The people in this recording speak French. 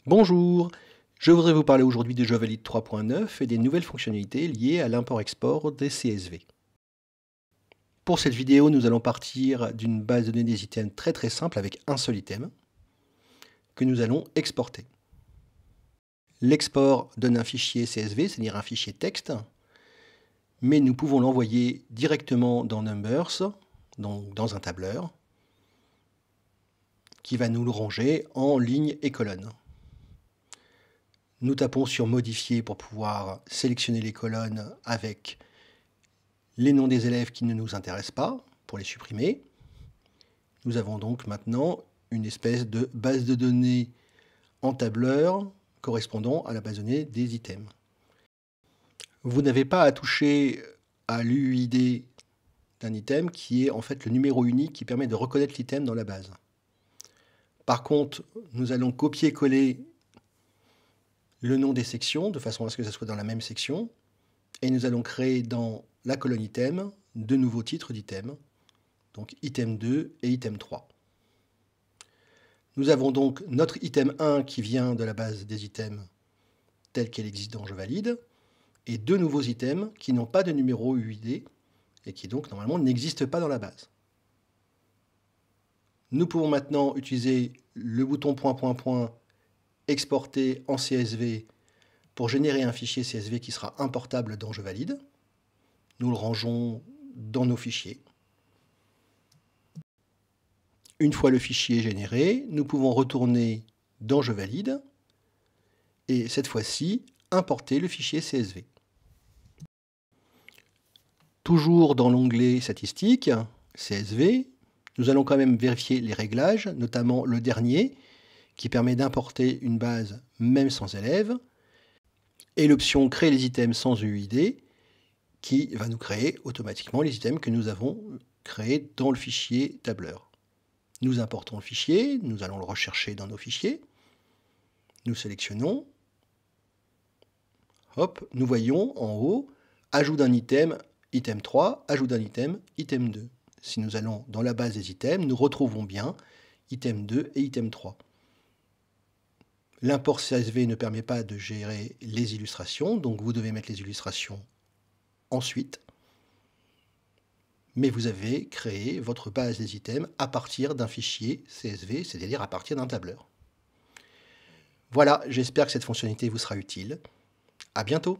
Bonjour, je voudrais vous parler aujourd'hui de Jovalid 3.9 et des nouvelles fonctionnalités liées à l'import-export des CSV. Pour cette vidéo, nous allons partir d'une base de données des items très simple avec un seul item que nous allons exporter. L'export donne un fichier CSV, c'est-à-dire un fichier texte, mais nous pouvons l'envoyer directement dans Numbers, donc dans un tableur, qui va nous le ranger en lignes et colonnes. Nous tapons sur Modifier pour pouvoir sélectionner les colonnes avec les noms des élèves qui ne nous intéressent pas, pour les supprimer. Nous avons donc maintenant une espèce de base de données en tableur correspondant à la base de données des items. Vous n'avez pas à toucher à l'UID d'un item qui est en fait le numéro unique qui permet de reconnaître l'item dans la base. Par contre, nous allons copier-coller le nom des sections de façon à ce que ça soit dans la même section et nous allons créer dans la colonne item de nouveaux titres d'items, donc item 2 et item 3. Nous avons donc notre item 1 qui vient de la base des items telle qu'elle existe dans Jovalid et deux nouveaux items qui n'ont pas de numéro UID et qui donc normalement n'existent pas dans la base. Nous pouvons maintenant utiliser le bouton ... exporter en CSV pour générer un fichier CSV qui sera importable dans Jovalid. Nous le rangeons dans nos fichiers. Une fois le fichier généré, nous pouvons retourner dans Jovalid et cette fois-ci importer le fichier CSV. Toujours dans l'onglet Statistiques, CSV, nous allons quand même vérifier les réglages, notamment le dernier, qui permet d'importer une base même sans élèves, et l'option Créer les items sans UID, qui va nous créer automatiquement les items que nous avons créés dans le fichier tableur. Nous importons le fichier, nous allons le rechercher dans nos fichiers, nous sélectionnons, hop, nous voyons en haut, ajout d'un item, item 3, ajout d'un item, item 2. Si nous allons dans la base des items, nous retrouvons bien item 2 et item 3. L'import CSV ne permet pas de gérer les illustrations, donc vous devez mettre les illustrations ensuite. Mais vous avez créé votre base des items à partir d'un fichier CSV, c'est-à-dire à partir d'un tableur. Voilà, j'espère que cette fonctionnalité vous sera utile. À bientôt!